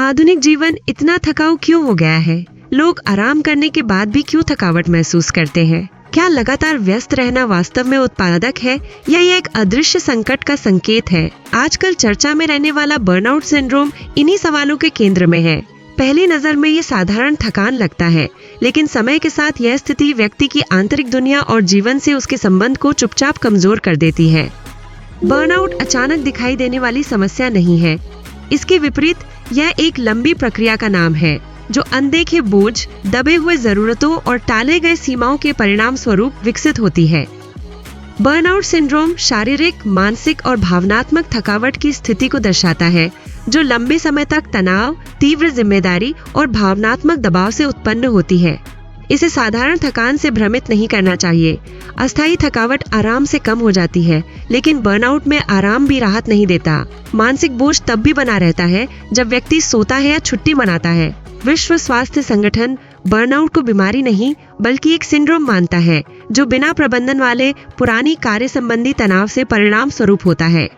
आधुनिक जीवन इतना थकाऊ क्यों हो गया है? लोग आराम करने के बाद भी क्यों थकावट महसूस करते हैं? क्या लगातार व्यस्त रहना वास्तव में उत्पादक है या यह एक अदृश्य संकट का संकेत है? आजकल चर्चा में रहने वाला बर्नआउट सिंड्रोम इन्हीं सवालों के केंद्र में है। पहली नजर में ये साधारण थकान लगता है, लेकिन समय के साथ यह स्थिति व्यक्ति की आंतरिक दुनिया और जीवन से उसके संबंध को चुपचाप कमजोर कर देती है। बर्नआउट अचानक दिखाई देने वाली समस्या नहीं है। इसके विपरीत यह एक लंबी प्रक्रिया का नाम है, जो अनदेखे बोझ, दबे हुए जरूरतों और टाले गए सीमाओं के परिणाम स्वरूप विकसित होती है। बर्नआउट सिंड्रोम शारीरिक, मानसिक और भावनात्मक थकावट की स्थिति को दर्शाता है, जो लंबे समय तक तनाव, तीव्र जिम्मेदारी और भावनात्मक दबाव से उत्पन्न होती है। इसे साधारण थकान से भ्रमित नहीं करना चाहिए। अस्थायी थकावट आराम से कम हो जाती है, लेकिन बर्नआउट में आराम भी राहत नहीं देता। मानसिक बोझ तब भी बना रहता है जब व्यक्ति सोता है या छुट्टी मनाता है। विश्व स्वास्थ्य संगठन बर्नआउट को बीमारी नहीं बल्कि एक सिंड्रोम मानता है, जो बिना प्रबंधन वाले पुरानी कार्य संबंधी तनाव से परिणाम स्वरूप होता है।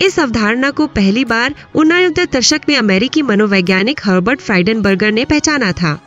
इस अवधारणा को पहली बार 19 दशक में अमेरिकी मनोवैज्ञानिक हर्बर्ट फ्राइडेनबर्गर ने पहचाना था।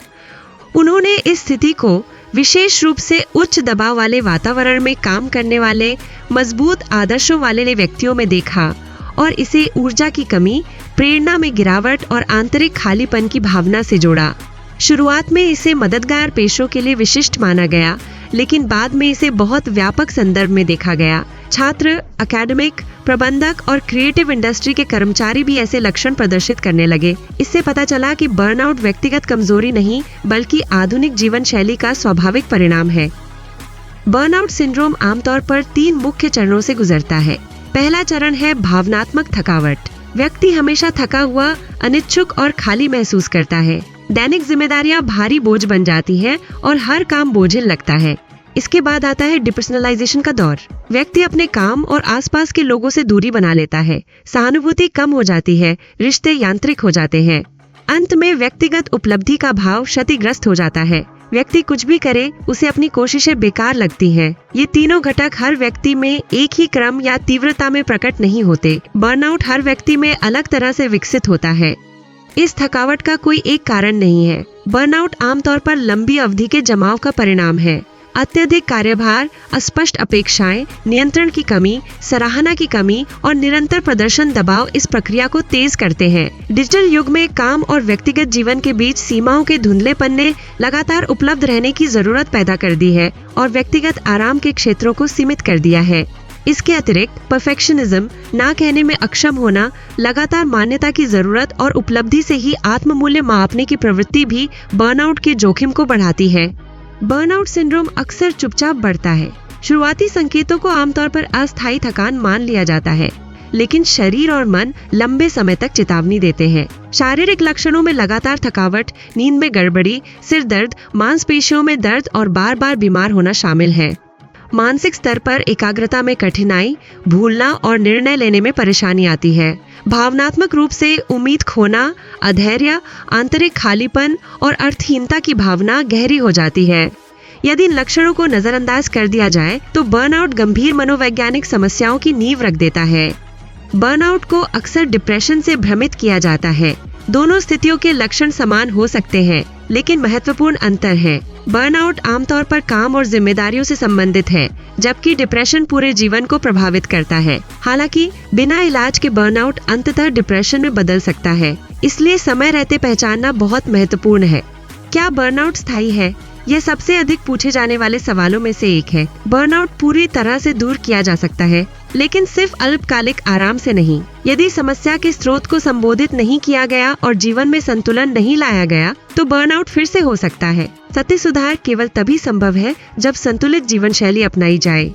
उन्होंने इस स्थिति को विशेष रूप से उच्च दबाव वाले वातावरण में काम करने वाले मजबूत आदर्शों वाले व्यक्तियों में देखा और इसे ऊर्जा की कमी, प्रेरणा में गिरावट और आंतरिक खालीपन की भावना से जोड़ा। शुरुआत में इसे मददगार पेशों के लिए विशिष्ट माना गया, लेकिन बाद में इसे बहुत व्यापक संदर्भ में देखा गया। छात्र, एकेडमिक, प्रबंधक और क्रिएटिव इंडस्ट्री के कर्मचारी भी ऐसे लक्षण प्रदर्शित करने लगे। इससे पता चला कि बर्नआउट व्यक्तिगत कमजोरी नहीं बल्कि आधुनिक जीवन शैली का स्वाभाविक परिणाम है। बर्नआउट सिंड्रोम आमतौर पर 3 मुख्य चरणों से गुजरता है। पहला चरण है भावनात्मक थकावट। व्यक्ति हमेशा थका हुआ, अनिच्छुक और खाली महसूस करता है। दैनिक जिम्मेदारियां भारी बोझ बन जाती है और हर काम बोझिल लगता है। इसके बाद आता है डिपर्सनलाइजेशन का दौर। व्यक्ति अपने काम और आसपास के लोगों से दूरी बना लेता है। सहानुभूति कम हो जाती है, रिश्ते यांत्रिक हो जाते हैं। अंत में व्यक्तिगत उपलब्धि का भाव क्षतिग्रस्त हो जाता है। व्यक्ति कुछ भी करे, उसे अपनी कोशिशें बेकार लगती हैं। ये तीनों घटक हर व्यक्ति में एक ही क्रम या तीव्रता में प्रकट नहीं होते। बर्नआउट हर व्यक्ति में अलग तरह से विकसित होता है। इस थकावट का कोई एक कारण नहीं है। बर्नआउट आमतौर पर लंबी अवधि के जमाव का परिणाम है। अत्यधिक कार्यभार, अस्पष्ट अपेक्षाएं, नियंत्रण की कमी, सराहना की कमी और निरंतर प्रदर्शन दबाव इस प्रक्रिया को तेज करते हैं। डिजिटल युग में काम और व्यक्तिगत जीवन के बीच सीमाओं के धुंधलेपन ने लगातार उपलब्ध रहने की जरूरत पैदा कर दी है और व्यक्तिगत आराम के क्षेत्रों को सीमित कर दिया है। इसके अतिरिक्त परफेक्शनिज्म, ना कहने में अक्षम होना, लगातार मान्यता की जरूरत और उपलब्धि से ही आत्ममूल्य मापने की प्रवृत्ति भी बर्नआउट के जोखिम को बढ़ाती है। बर्नआउट सिंड्रोम अक्सर चुपचाप बढ़ता है। शुरुआती संकेतों को आमतौर पर अस्थायी थकान मान लिया जाता है, लेकिन शरीर और मन लंबे समय तक चेतावनी देते हैं। शारीरिक लक्षणों में लगातार थकावट, नींद में गड़बड़ी, सिर दर्द, मांसपेशियों में दर्द और बार बार बीमार होना शामिल है। मानसिक स्तर पर एकाग्रता में कठिनाई, भूलना और निर्णय लेने में परेशानी आती है। भावनात्मक रूप से उम्मीद खोना, अधैर्य, आंतरिक खालीपन और अर्थहीनता की भावना गहरी हो जाती है। यदि इन लक्षणों को नजरअंदाज कर दिया जाए तो बर्नआउट गंभीर मनोवैज्ञानिक समस्याओं की नींव रख देता है। बर्नआउट को अक्सर डिप्रेशन से भ्रमित किया जाता है। दोनों स्थितियों के लक्षण समान हो सकते हैं, लेकिन महत्वपूर्ण अंतर है। बर्नआउट आमतौर पर काम और जिम्मेदारियों से संबंधित है, जबकि डिप्रेशन पूरे जीवन को प्रभावित करता है। हालांकि बिना इलाज के बर्नआउट अंततः डिप्रेशन में बदल सकता है, इसलिए समय रहते पहचानना बहुत महत्वपूर्ण है। क्या बर्नआउट स्थायी है? यह सबसे अधिक पूछे जाने वाले सवालों में से एक है। बर्नआउट पूरी तरह से दूर किया जा सकता है, लेकिन सिर्फ अल्पकालिक आराम से नहीं। यदि समस्या के स्रोत को संबोधित नहीं किया गया और जीवन में संतुलन नहीं लाया गया, तो बर्नआउट फिर से हो सकता है। सत्य सुधार केवल तभी संभव है जब संतुलित जीवन शैली अपनाई जाए।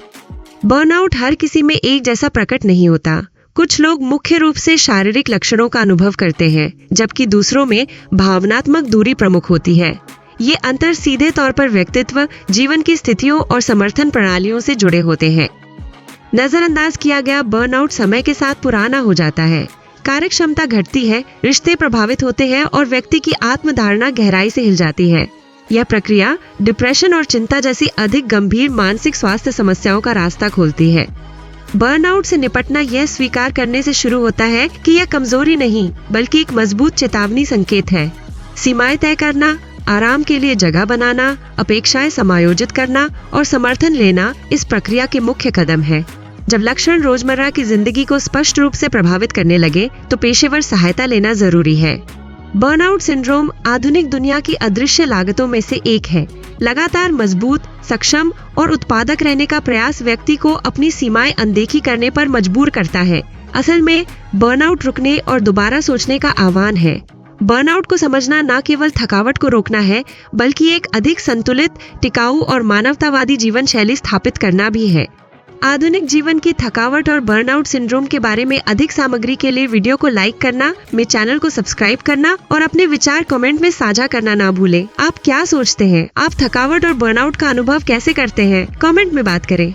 बर्नआउट हर किसी में एक जैसा प्रकट नहीं होता। कुछ लोग मुख्य रूप से शारीरिक लक्षणों का अनुभव करते हैं, जबकि दूसरों में भावनात्मक दूरी प्रमुख होती है। ये अंतर सीधे तौर पर व्यक्तित्व, जीवन की स्थितियों और समर्थन प्रणालियों से जुड़े होते हैं। नजरअंदाज किया गया बर्नआउट समय के साथ पुराना हो जाता है। कार्य क्षमता घटती है, रिश्ते प्रभावित होते हैं और व्यक्ति की आत्मधारणा गहराई से हिल जाती है। यह प्रक्रिया डिप्रेशन और चिंता जैसी अधिक गंभीर मानसिक स्वास्थ्य समस्याओं का रास्ता खोलती है। बर्नआउट से निपटना यह स्वीकार करने से शुरू होता है कि यह कमजोरी नहीं बल्कि एक मजबूत चेतावनी संकेत है। सीमाएं तय करना, आराम के लिए जगह बनाना, अपेक्षाएं समायोजित करना और समर्थन लेना इस प्रक्रिया के मुख्य कदम है। जब लक्षण रोजमर्रा की जिंदगी को स्पष्ट रूप से प्रभावित करने लगे तो पेशेवर सहायता लेना जरूरी है। बर्नआउट सिंड्रोम आधुनिक दुनिया की अदृश्य लागतों में से एक है। लगातार मजबूत, सक्षम और उत्पादक रहने का प्रयास व्यक्ति को अपनी सीमाएं अनदेखी करने पर मजबूर करता है। असल में बर्नआउट रुकने और दोबारा सोचने का आह्वान है। बर्नआउट को समझना न केवल थकावट को रोकना है बल्कि एक अधिक संतुलित, टिकाऊ और मानवतावादी जीवन शैली स्थापित करना भी है। आधुनिक जीवन की थकावट और बर्नआउट सिंड्रोम के बारे में अधिक सामग्री के लिए वीडियो को लाइक करना, मेरे चैनल को सब्सक्राइब करना और अपने विचार कमेंट में साझा करना ना भूलें। आप क्या सोचते हैं? आप थकावट और बर्नआउट का अनुभव कैसे करते हैं? कमेंट में बात करें।